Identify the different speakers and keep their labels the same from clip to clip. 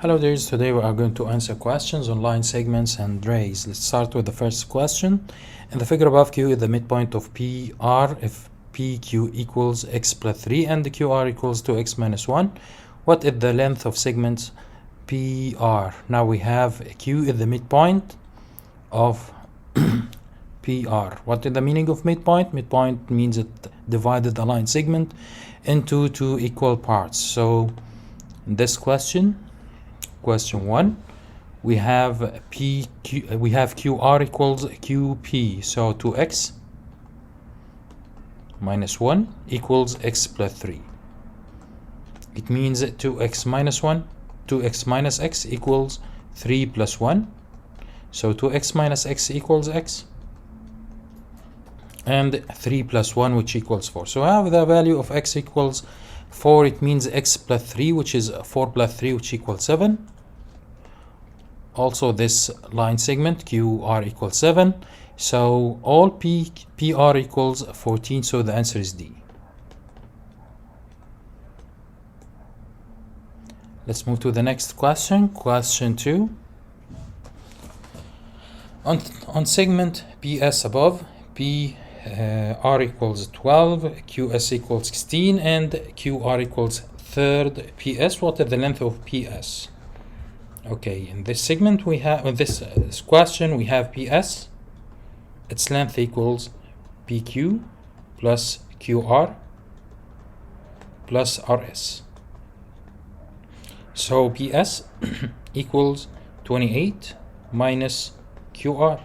Speaker 1: Hello there, today we are going to answer questions on line segments and rays. Let's start with the first question. In the figure above, Q is the midpoint of PR if PQ equals x plus 3 and the QR equals to x minus 1. What is the length of segments PR? Now we have Q is the midpoint of PR. What is the meaning of midpoint? Midpoint means it divided the line segment into two equal parts. So in this question 1, we have QR equals QP, so 2x minus 1 equals x plus 3. It means 2x minus x equals 3 plus 1, so 2x minus x equals x, and 3 plus 1 which equals 4. So I have the value of x equals 4. It means x plus 3 which is 4 plus 3 which equals 7. Also this line segment QR equals 7. So all PR equals 14. So the answer is D. Let's move to the next question. Question 2. On segment PS above, PR equals 12, QS equals 16, and QR equals third PS. What is the length of PS? Okay, in this segment we have, in this question we have PS. Its length equals PQ plus QR plus RS. So PS equals 28 minus QR.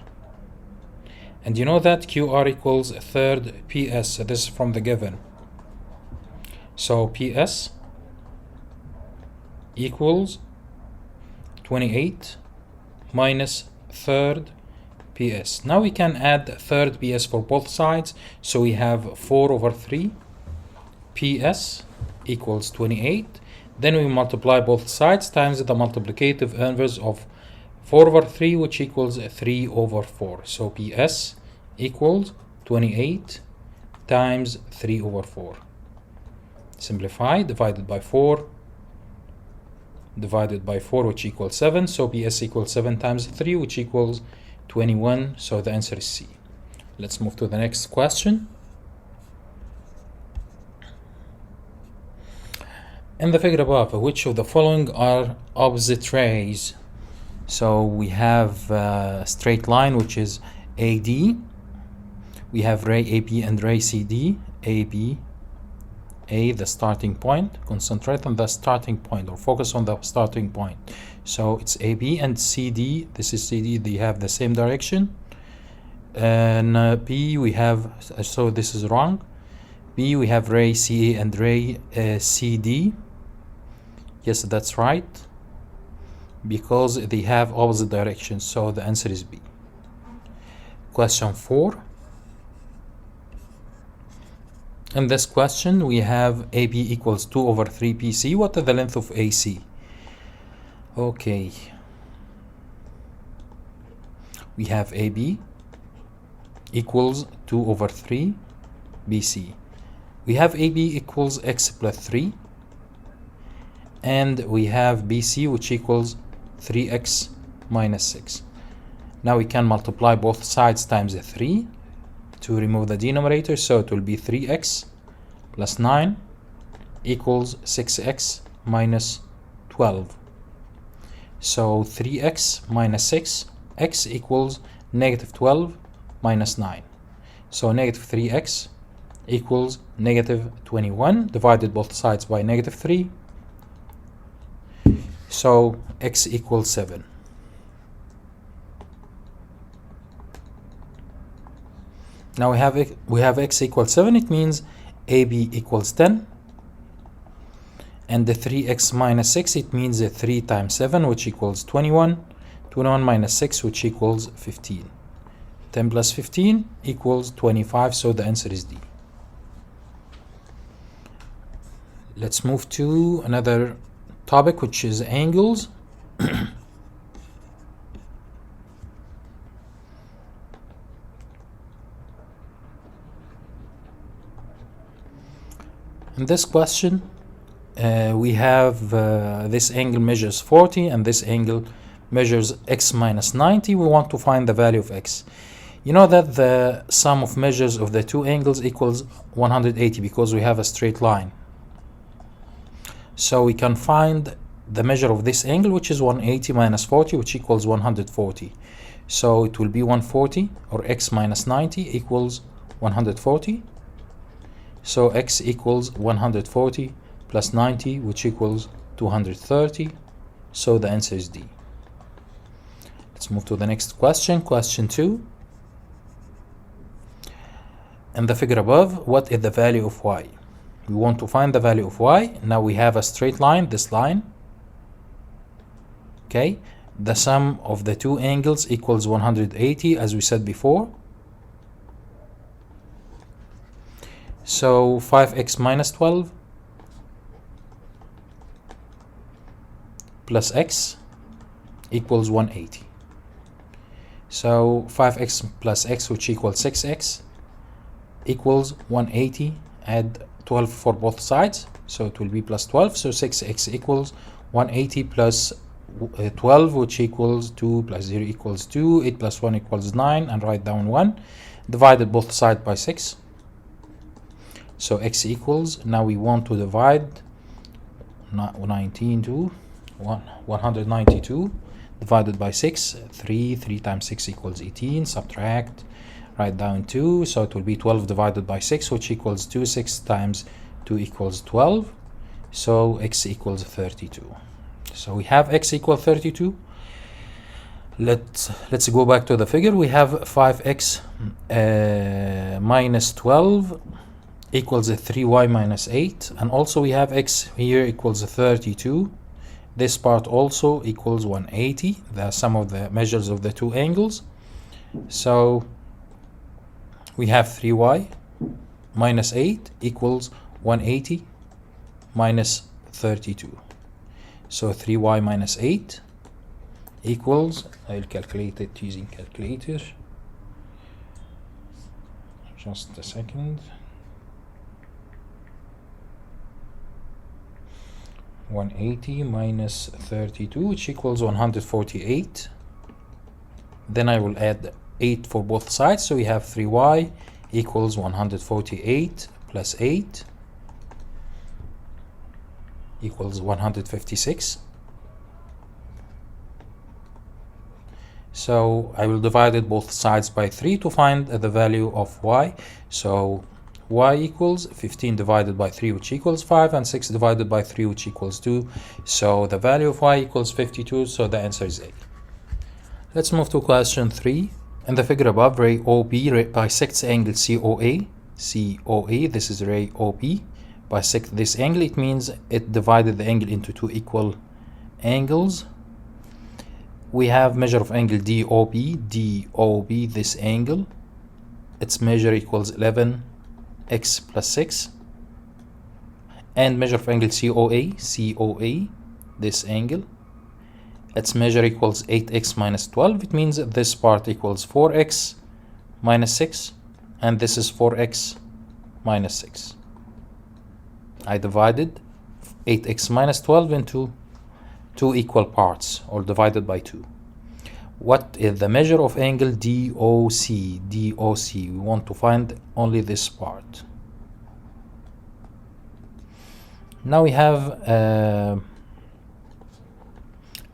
Speaker 1: And you know that QR equals third PS. This is from the given. So PS equals 28 minus third PS. Now we can add third PS for both sides. So we have 4 over 3 PS equals 28. Then we multiply both sides times the multiplicative inverse of 4 over 3 which equals 3 over 4. So PS equals 28 times 3 over 4. Simplify, divided by 4. Divided by 4 which equals 7. So PS equals 7 times 3 which equals 21. So the answer is C. Let's move to the next question. In the figure above, which of the following are opposite rays? So we have a straight line which is AD. We have ray AB and ray CD. AB, A, the starting point. Concentrate on the starting point or focus on the starting point. So it's AB and CD. This is CD. They have the same direction. And B we have, so this is wrong. B we have ray CA and ray CD. Yes, that's right, because they have opposite directions. So the answer is B. Question 4. In this question, we have AB equals 2 over 3 PC. What is the length of AC? Okay. We have AB equals 2 over 3 BC. We have AB equals x plus 3. And we have BC which equals 3x minus 6. Now we can multiply both sides times 3 to remove the denominator, so it will be 3x plus 9 equals 6x minus 12. So 3x minus 6, x equals negative 12 minus 9. So negative 3x equals negative 21, divided both sides by negative 3. So x equals 7. Now we have x equals 7. It means AB equals 10. And the 3x minus 6, it means 3 times 7 which equals 21. 21 minus 6 which equals 15. 10 plus 15 equals 25. So the answer is D. Let's move to another topic which is angles. In this question we have this angle measures 40 and this angle measures x minus 90. We want to find the value of x. You know that the sum of measures of the two angles equals 180 because we have a straight line. So we can find the measure of this angle, which is 180 minus 40, which equals 140. So it will be 140, or x minus 90 equals 140. So x equals 140 plus 90, which equals 230. So the answer is D. Let's move to the next question. Question 2. In the figure above, what is the value of y? We want to find the value of y. Now we have a straight line, this line. Okay, the sum of the two angles equals 180, as we said before. So 5x minus 12 plus x equals 180. So 5x plus x, which equals 6x, equals 180. Add 12 for both sides, so it will be plus 12. So 6x equals 180 plus 12, which equals 2 plus 0 equals 2. 8 plus 1 equals 9, and write down 1. Divided both sides by 6. So x equals, now we want to divide 192 divided by 6. 3 times 6 equals 18. Subtract, write down 2. So it will be 12 divided by 6, which equals 2. 6 times 2 equals 12. So x equals 32. So we have x equal 32. Let's go back to the figure. We have 5x minus 12 equals 3y minus 8, and also we have x here equals 32. This part also equals 180, the sum of the measures of the two angles. So we have 3y minus 8 equals 180 minus 32. So 3y minus 8 equals, I'll calculate it using calculator. Just a second. 180 minus 32, which equals 148. Then I will add 8 for both sides. So we have 3y equals 148 plus 8 equals 156. So I will divide it both sides by 3 to find the value of y. So y equals 15 divided by 3, which equals 5, and 6 divided by 3, which equals 2. So the value of y equals 52. So the answer is A. Let's move to question 3. In the figure above, ray OB bisects angle COA. COA, this is ray OB. Bisect this angle, it means it divided the angle into two equal angles. We have measure of angle DOB. DOB, this angle, its measure equals 11x plus 6. And measure of angle COA. COA, this angle, its measure equals 8x minus 12. It means this part equals 4x minus 6, and this is 4x minus 6. I divided 8x minus 12 into two equal parts, or divided by 2. What is the measure of angle DOC? DOC, we want to find only this part. Now we have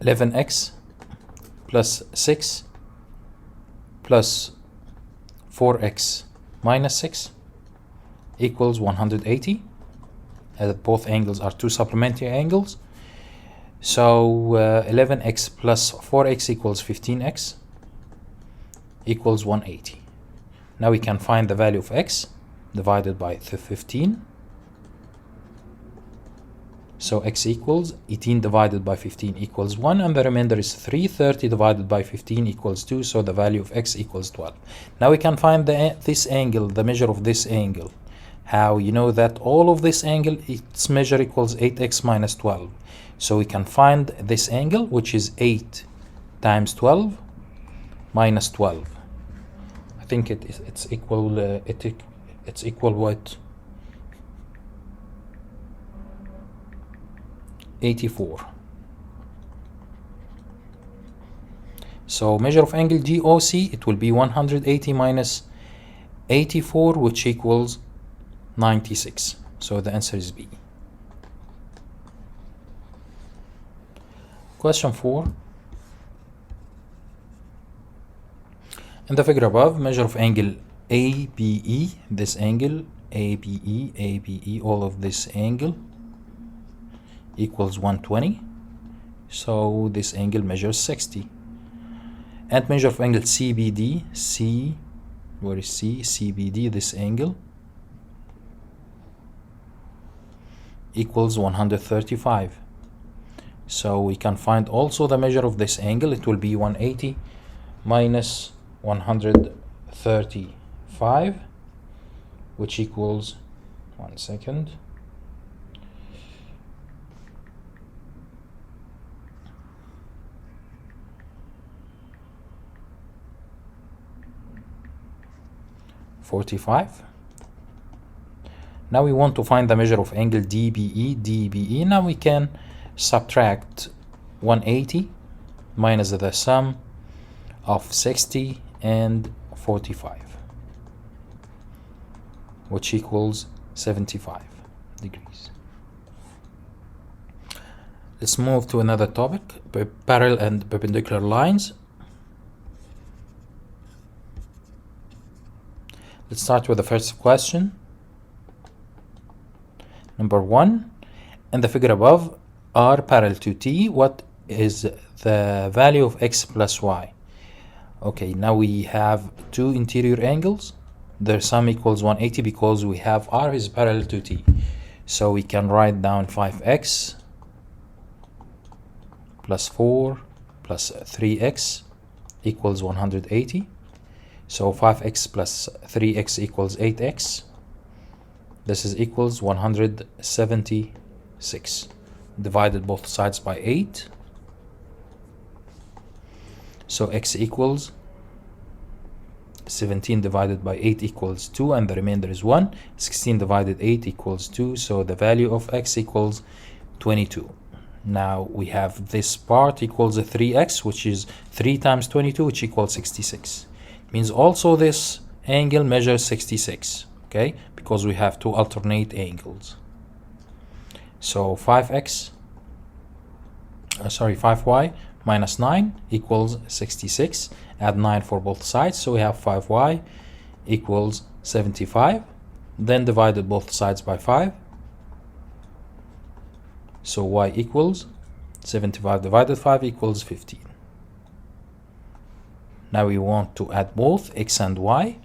Speaker 1: 11x plus 6 plus 4x minus 6 equals 180. Both angles are two supplementary angles. So 11x plus 4x equals 15x equals 180. Now we can find the value of x divided by 15. So x equals 18 divided by 15 equals 1, and the remainder is 3. 30 divided by 15 equals 2. So the value of x equals 12. Now we can find this angle, the measure of this angle. How? You know that all of this angle, its measure equals 8x minus 12. So we can find this angle, which is 8 times 12 minus 12. I think it's equal. It's equal what? 84. So measure of angle GOC, it will be 180 minus 84, which equals 96. So the answer is B. Question 4. In the figure above, measure of angle ABE, this angle, ABE, all of this angle equals 120. So this angle measures 60. And measure of angle CBD, where is C? CBD, this angle equals 135. So we can find also the measure of this angle. It will be 180 minus 135, which equals, 1 second, 45. Now we want to find the measure of angle DBE. Now we can subtract 180 minus the sum of 60 and 45, which equals 75 degrees. Let's move to another topic, parallel and perpendicular lines. Let's start with the first question. Number 1, in the figure above, R parallel to T, what is the value of X plus Y? Okay, now we have two interior angles. Their sum equals 180 because we have R is parallel to T. So we can write down 5X plus 4 plus 3X equals 180. So 5X plus 3X equals 8X. This is equals 176. Divided both sides by 8. So X equals 17 divided by 8 equals 2, and the remainder is 1. 16 divided 8 equals 2. So the value of X equals 22. Now we have this part equals a 3X, which is 3 times 22, which equals 66. Means also this angle measures 66, okay, because we have two alternate angles. So 5y minus 9 equals 66. Add 9 for both sides, so we have 5y equals 75. Then divided both sides by 5. So y equals 75 divided 5 equals 15. Now we want to add both x and y.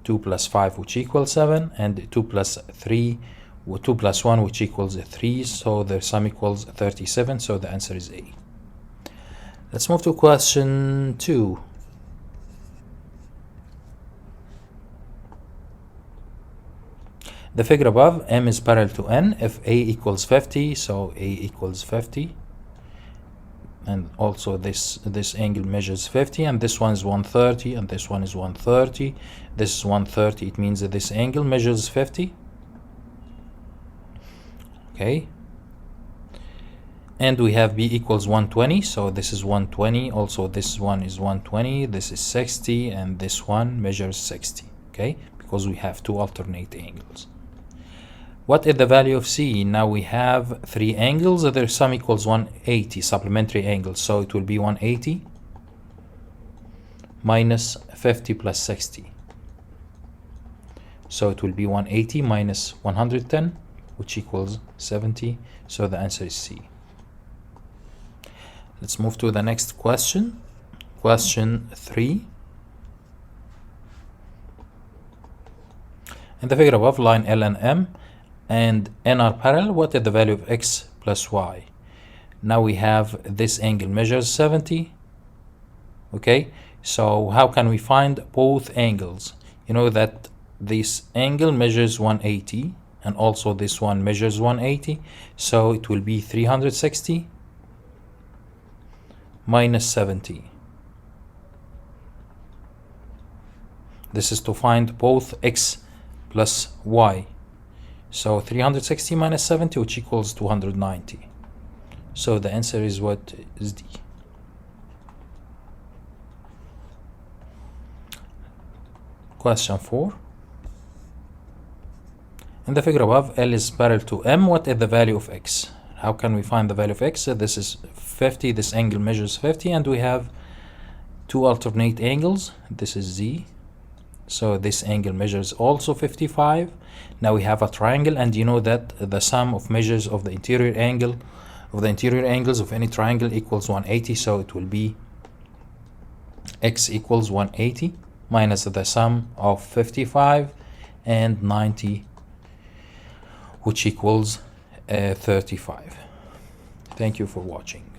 Speaker 1: 2 plus 5, which equals 7, and 2 plus 3, 2 plus 1, which equals 3. So the sum equals 37. So the answer is A. Let's move to question 2. The figure above, M is parallel to N. If A equals 50, so A equals 50. And also this angle measures 50, and this one is 130, and this one is 130. This is 130. It means that this angle measures 50. Okay. And we have B equals 120, so this is 120. Also this one is 120. This is 60, and this one measures 60. Okay, because we have two alternate angles. What is the value of C? Now we have three angles. Their sum equals 180, supplementary angles. So it will be 180 minus 50 plus 60. So it will be 180 minus 110, which equals 70. So the answer is C. Let's move to the next question. Question 3. In the figure above, line L and M and N are parallel. What is the value of X plus Y? Now we have this angle measures 70. Okay, so how can we find both angles? You know that this angle measures 180, and also this one measures 180. So it will be 360 minus 70. This is to find both X plus Y. So 360 minus 70, which equals 290. So the answer is what is D. Question 4. In the figure above, L is parallel to M. What is the value of X? How can we find the value of X? This is 50. This angle measures 50, and we have two alternate angles. This is Z. So this angle measures also 55. Now we have a triangle, and you know that the sum of measures of the interior angles of any triangle equals 180. So it will be X equals 180 minus the sum of 55 and 90, which equals 35. Thank you for watching.